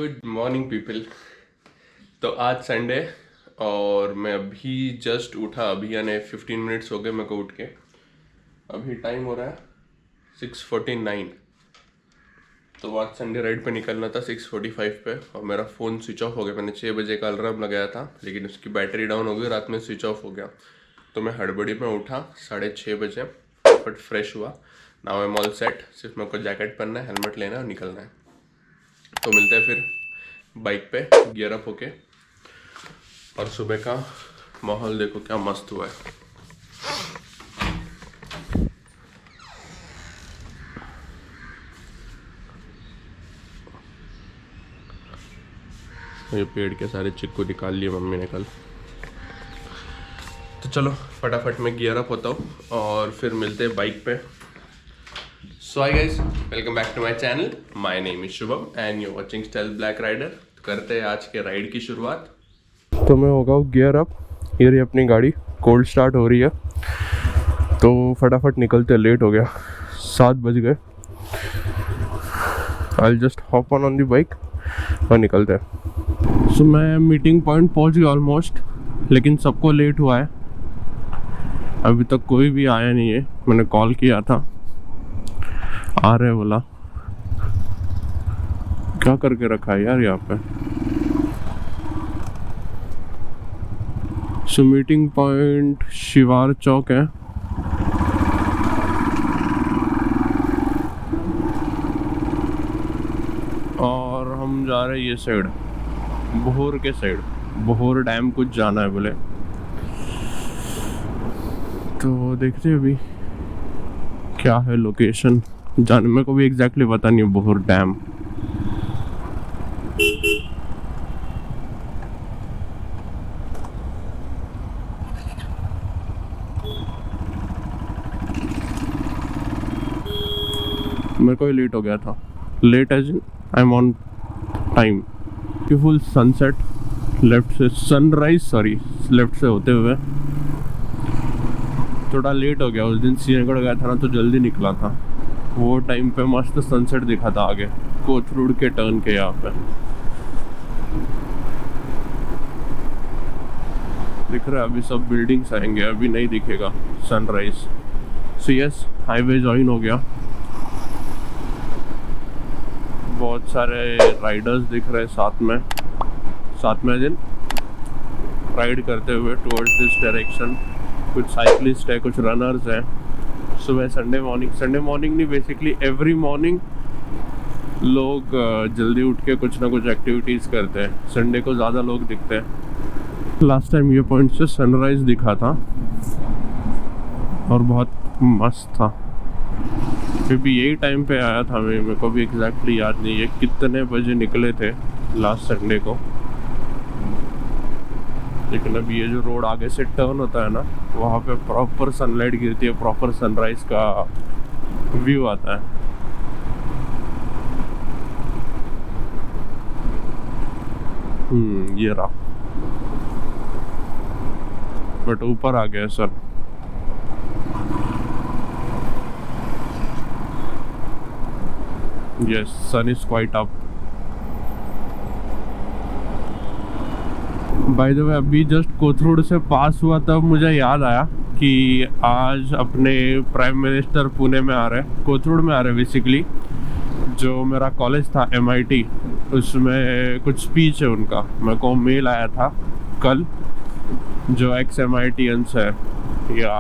Good morning people. तो आज Sunday और मैं अभी जस्ट उठा, अभी यानी 15 मिनट्स हो गए मेरे को उठ के। अभी टाइम हो रहा है 6:49। तो आज संडे राइड पे निकलना था 6:45 पे और मेरा फ़ोन स्विच ऑफ हो गया। मैंने 6 बजे का अलार्म लगाया था लेकिन उसकी बैटरी डाउन हो गई, रात में स्विच ऑफ हो गया। तो मैं हड़बड़ी में उठा 6:30 बजे, फट फ्रेश हुआ। Now I am all set, सिर्फ मेरे को जैकेट पहनना है, हेलमेट लेना है और निकलना है। तो मिलते हैं फिर बाइक पे गियर अप होके। और सुबह का माहौल देखो क्या मस्त हुआ है। ये पेड़ के सारे चिक्कू निकाल लिए मम्मी ने कल। तो चलो फटाफट मैं गियर अप होता हूँ और फिर मिलते हैं बाइक पे। So hi guys, welcome back to my channel. My name is Shubham and you watching Style Black Rider. तो करते हैं आज के राइड की शुरुआत। तो मैं होगा गियर अप, ये रही अपनी गाड़ी, कोल्ड स्टार्ट हो रही है। तो फटाफट निकलते, लेट हो गया, 7 बज गए। I just hop on the bike और निकलते हैं। सो मैं मीटिंग पॉइंट पहुंच गया ऑलमोस्ट, लेकिन सबको लेट हुआ है। अभी तक कोई भी आया नहीं है। मैंने कॉल किया था, आ रहे बोला। क्या करके रखा है यार यहाँ पे। सो मीटिंग पॉइंट शिवार चौक है। और हम जा रहे हैं ये साइड, बोहर के साइड। बोहर डैम कुछ जाना है बोले। तो देखते हैं अभी क्या है लोकेशन। जाने मेरे को भी एग्जैक्टली पता नहीं है बोहर डैम। मेरे को ही लेट हो गया था। Late as I am on time. Beautiful sunset left से, सनराइज सॉरी लेफ्ट से होते हुए। थोड़ा लेट हो गया, उस दिन श्रीनगर गया था ना तो जल्दी निकला था। वो टाइम पे मस्त सनसेट दिखा था आगे कोथरूड के टर्न के यहाँ पे। दिख रहा है अभी सब बिल्डिंग्स आएंगे, अभी नहीं दिखेगा sunrise. So yes, highway join हो गया। बहुत सारे राइडर्स दिख रहे हैं साथ में दिन राइड करते हुए टुवर्ड्स दिस डायरेक्शन। कुछ साइकिलिस्ट है, कुछ रनर्स हैं। सुबह संडे मॉर्निंग नहीं, बेसिकली एवरी मॉर्निंग लोग जल्दी उठ के कुछ ना कुछ एक्टिविटीज़ करते हैं। संडे को ज़्यादा लोग दिखते हैं। लास्ट टाइम ये पॉइंट से सनराइज दिखा था और बहुत मस्त था। फिर भी यही टाइम पे आया था। मेरे को भी एग्जैक्टली याद नहीं है कितने बजे निकले थे लास्ट संडे को। लेकिन अभी ये जो रोड आगे से टर्न होता है ना, वहाँ पे प्रॉपर सनलाइट गिरती है, प्रॉपर सनराइज का व्यू आता है। ये रहा, बट ऊपर आ गया sir. Yes, sun is quite up. By the way, अभी जस्ट कोथरूड से पास हुआ तब मुझे याद आया कि आज अपने प्राइम मिनिस्टर पुणे में आ रहे हैं, कोथरूड में आ रहे हैं बेसिकली। जो मेरा कॉलेज था MIT, उसमें कुछ स्पीच है उनका। मेरे को मेल आया था कल, जो एक्स MITians है या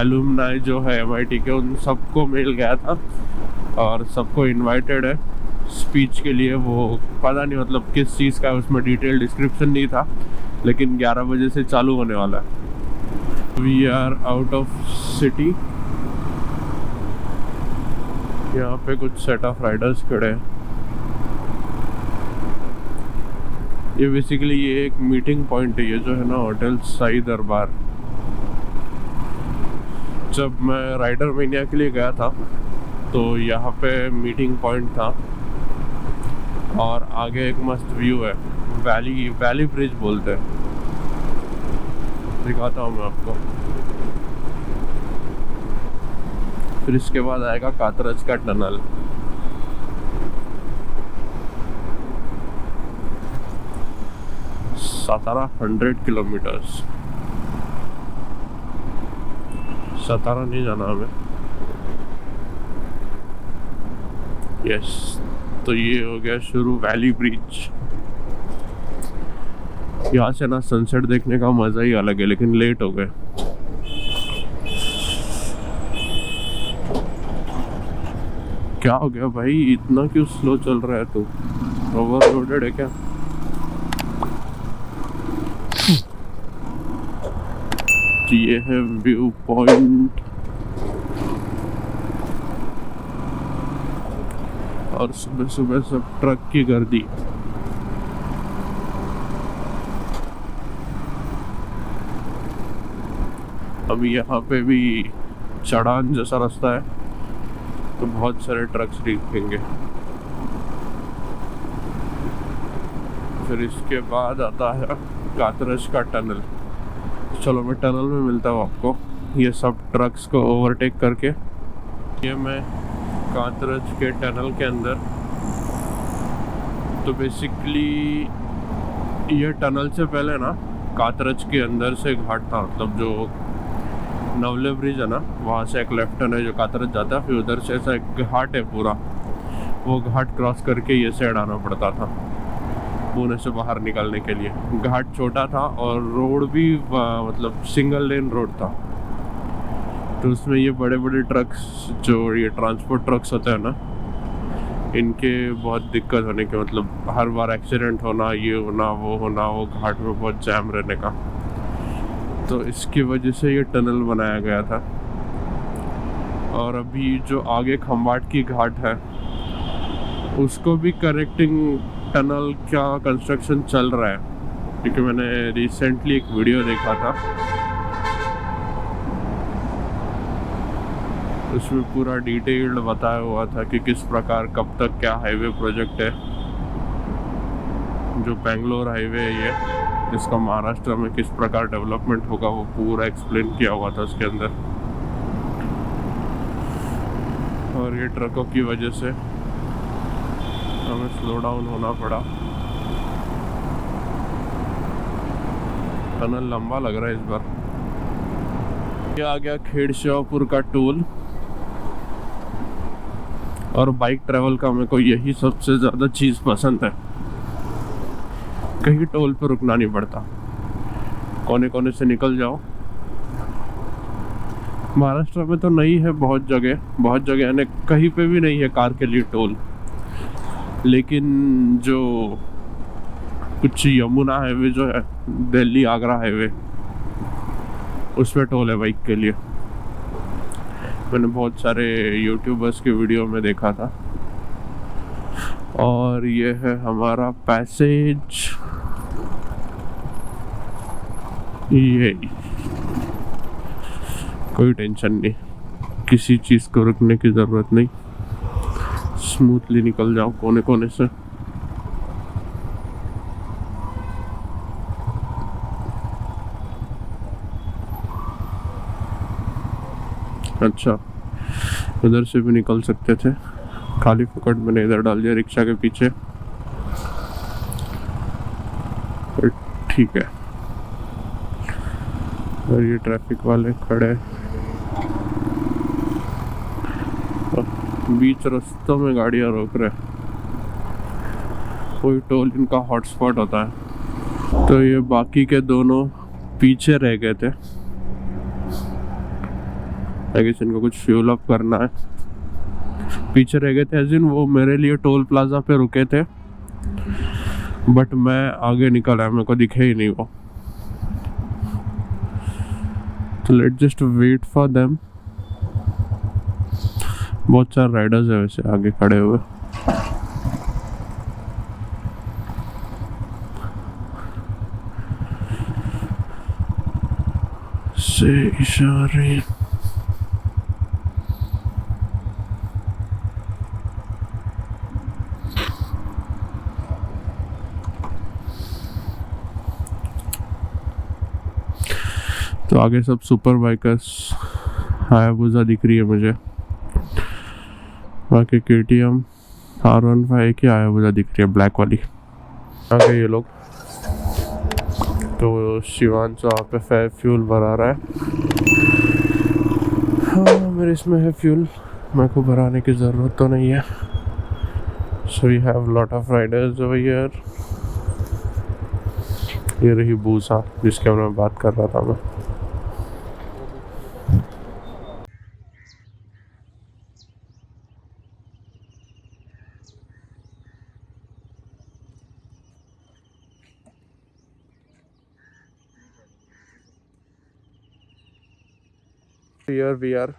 एलुमनाई जो है MIT के, उन सबको मेल गया था और सबको इनवाइटेड है स्पीच के लिए। वो पता नहीं मतलब किस चीज़ का है, उसमें डिटेल डिस्क्रिप्शन नहीं था, लेकिन 11 बजे से चालू होने वाला है। We are out of city. यहाँ पे कुछ सेट ऑफ राइडर्स खड़े हैं। ये बेसिकली ये एक मीटिंग पॉइंट है, ये जो है ना होटल साई दरबार। जब मैं राइडर महीनिया के लिए गया था तो यहाँ पे मीटिंग पॉइंट था और आगे एक मस्त व्यू है। वैली ब्रिज बोलते हैं। दिखाता हूँ मैं आपको। फिर इसके बाद आएगा कातरज का टनल। सातारा 100 किलोमीटर्स। सातारा नहीं जाना हमें। यस, तो ये हो गया शुरू वैली ब्रिज। यहाँ से ना सनसेट देखने का मजा ही अलग है, लेकिन लेट हो गए। क्या हो गया भाई, इतना क्यों स्लो चल रहा है तू? ओवरलोडेड है क्या? ये है व्यू पॉइंट, और सुबह सुबह सब ट्रक की गर्दी। अभी यहाँ पे भी चढ़ान जैसा रास्ता है, तो बहुत सारे ट्रक्स दिखेंगे। फिर इसके बाद आता है कातरज का टनल। चलो मैं टनल में मिलता हूँ आपको। ये सब ट्रक्स को ओवरटेक करके ये मैं कातरज के टनल के अंदर। तो बेसिकली ये टनल से पहले ना कातरज के अंदर से घाट था, मतलब जो नवले ब्रिज है ना, वहाँ से एक लेफ्ट टर्न है जो कातरज जाता है, फिर उधर से ऐसा एक घाट है पूरा, वो घाट क्रॉस करके ये साइड आना पड़ता था पुणे से बाहर निकलने के लिए। घाट छोटा था और रोड भी मतलब सिंगल लेन रोड था, तो उसमें ये बड़े बड़े ट्रक्स, जो ये ट्रांसपोर्ट ट्रक्स होते हैं ना, इनके बहुत दिक्कत होने के, मतलब हर बार एक्सीडेंट होना, ये होना, वो घाट में बहुत जैम रहने का। तो इसकी वजह से ये टनल बनाया गया था। और अभी जो आगे खंबाट की घाट है, उसको भी कनेक्टिंग टनल का कंस्ट्रक्शन चल रहा है, क्योंकि मैंने रिसेंटली एक वीडियो देखा था, उसमें पूरा डिटेल्ड बताया हुआ था कि किस प्रकार कब तक क्या हाईवे प्रोजेक्ट है। जो बेंगलोर हाईवे है ये, इसका महाराष्ट्र में किस प्रकार डेवलपमेंट होगा, वो पूरा एक्सप्लेन किया हुआ था उसके अंदर। और ये ट्रकों की वजह से हमें स्लो डाउन होना पड़ा। टनल लंबा लग रहा है इस बार। ये आ गया खेड़शिवापुर का टोल। और बाइक ट्रैवल का मेरे को यही सबसे ज़्यादा चीज़ पसंद है, कहीं टोल पे रुकना नहीं पड़ता, कोने कोने से निकल जाओ। महाराष्ट्र में तो नहीं है, बहुत जगह यानी कहीं पे भी नहीं है कार के लिए टोल, लेकिन जो कुछ यमुना हाईवे जो है, दिल्ली आगरा हाईवे, उसमें टोल है बाइक के लिए। मैंने बहुत सारे यूट्यूबर्स के वीडियो में देखा था। और ये है हमारा पैसेज। ये कोई टेंशन नहीं, किसी चीज़ को रुकने की ज़रूरत नहीं, स्मूथली निकल जाओ कोने कोने से। अच्छा, इधर से भी निकल सकते थे, खाली फुकट मैंने इधर डाल दिया रिक्शा के पीछे। ठीक है, और ये ट्रैफिक वाले खड़े बीच रास्तों में गाड़ियां रोक रहे, कोई टोल इनका हॉटस्पॉट होता है। तो ये बाकी के दोनों पीछे रह गए थे, इनको कुछ फ्यूल अप करना है, पीछे रह गए थे। एज इन वो मेरे लिए टोल प्लाजा पे रुके थे, बट मैं आगे निकल आया, मेरे को दिखे ही नहीं वो। तो let just wait for them. बहुत सारे राइडर्स है वैसे आगे खड़े हुए। से इशारे तो आगे सब सुपर बाइकर्स, हायाबुसा दिख रही है मुझे, बाकी KTM R15 की हायाबुसा दिख रही है ब्लैक वाली। आगे ये लोग तो शिवांश वहाँ पे फ्यूल भरा रहा है। हाँ मेरे इसमें है फ्यूल, मेरे को भराने की ज़रूरत तो नहीं है। So we have lot of riders over here. ये रही बूसा जिसके मैं बात कर रहा था मैं। Here we are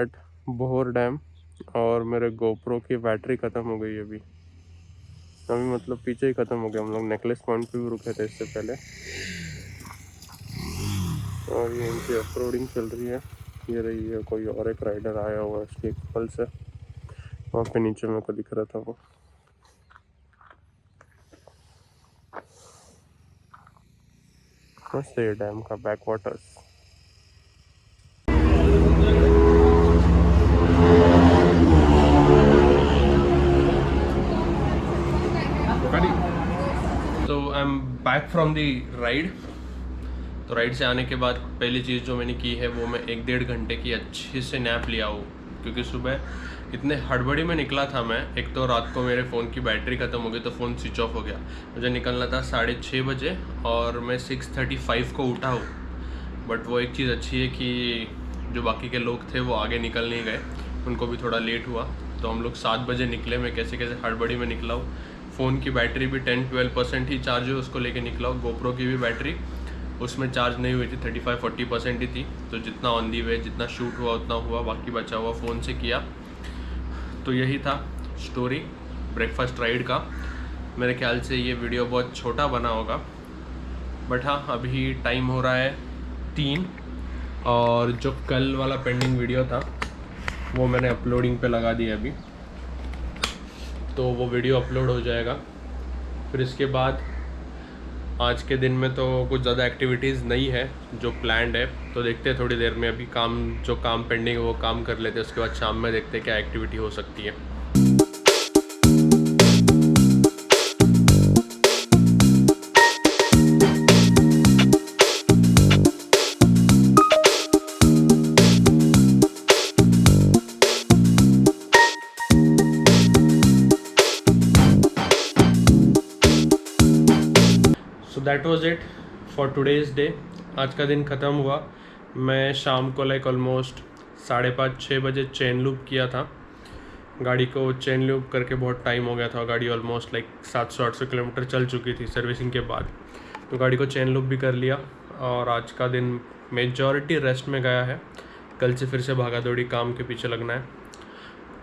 at Bohr dam और मेरे गोप्रो की बैटरी ख़त्म हो गई अभी मतलब पीछे ही ख़त्म हो गया। हम लोग नेकलेस पॉइंट पे भी रुके थे इससे पहले और ये इनकी ऑफरोडिंग चल रही है। ये रही है, कोई और एक राइडर आया हुआ है उसकी एक पल्स है, वहाँ पे नीचे मेरे को दिख रहा था वो। मस्त है डैम का बैक वाटर्स। तो I am back from the ride. तो राइड से आने के बाद पहली चीज़ जो मैंने की है वो मैं 1-1.5 घंटे की अच्छे से नैप लिया हूँ, क्योंकि सुबह इतने हड़बड़ी में निकला था मैं। एक तो रात को मेरे फ़ोन की बैटरी ख़त्म हो गई तो फ़ोन स्विच ऑफ हो गया। मुझे निकलना था 6:30 बजे और मैं 6:35 को उठा हूँ। बट वो एक चीज़ अच्छी है कि जो बाकी के लोग थे वो आगे निकल नहीं गए, उनको भी थोड़ा लेट हुआ। तो हम लोग 7 बजे निकले। मैं कैसे कैसे हड़बड़ी में निकला हूँ। फ़ोन की बैटरी भी 10-12% ही चार्ज हुई, उसको लेके निकला हूँ। गोप्रो की भी बैटरी उसमें चार्ज नहीं हुई थी, 35-40% ही थी। तो जितना ऑन दी वे जितना शूट हुआ उतना हुआ, बाकी बचा हुआ फ़ोन से किया। तो यही था स्टोरी ब्रेकफास्ट राइड का। मेरे ख्याल से ये वीडियो बहुत छोटा बना होगा, बट हाँ अभी टाइम हो रहा है 3 और जो कल वाला पेंडिंग वीडियो था वो मैंने अपलोडिंग पे लगा दिया अभी। तो वो वीडियो अपलोड हो जाएगा। फिर इसके बाद आज के दिन में तो कुछ ज़्यादा एक्टिविटीज़ नहीं है जो प्लान्ड है, तो देखते हैं थोड़ी देर में। अभी जो काम पेंडिंग है वो काम कर लेते हैं, उसके बाद शाम में देखते हैं क्या एक्टिविटी हो सकती है। So that was it for today's day. आज का दिन ख़त्म हुआ। मैं शाम को ऑलमोस्ट 5:30-6 बजे चेन लूप किया था। गाड़ी को चेन लूप करके बहुत टाइम हो गया था। गाड़ी ऑलमोस्ट 700-800 किलोमीटर चल चुकी थी सर्विसिंग के बाद। तो गाड़ी को चेन लूप भी कर लिया और आज का दिन मेजॉरिटी रेस्ट में गया है। कल से फिर से भागा दौड़ी काम के पीछे लगना है।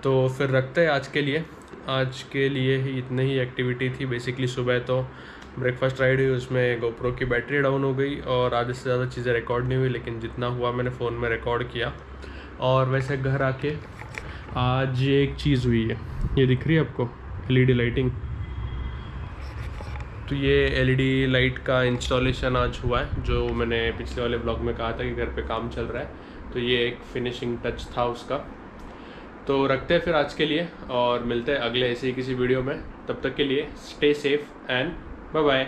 तो फिर रखते हैं आज के लिए। आज के लिए ही इतनी ही एक्टिविटी थी बेसिकली। सुबह तो ब्रेकफास्ट राइड हुई, उसमें गोप्रो की बैटरी डाउन हो गई और आधे से ज़्यादा चीज़ें रिकॉर्ड नहीं हुई, लेकिन जितना हुआ मैंने फ़ोन में रिकॉर्ड किया। और वैसे घर आके आज एक चीज़ हुई है, ये दिख रही है आपको LED लाइटिंग। तो ये LED लाइट का इंस्टॉलेशन आज हुआ है, जो मैंने पिछले वाले ब्लॉग में कहा था कि घर पे काम चल रहा है। तो ये एक फिनिशिंग टच था उसका। तो रखते हैं फिर आज के लिए और मिलते हैं अगले ऐसे ही किसी वीडियो में। तब तक के लिए stay safe and bye bye.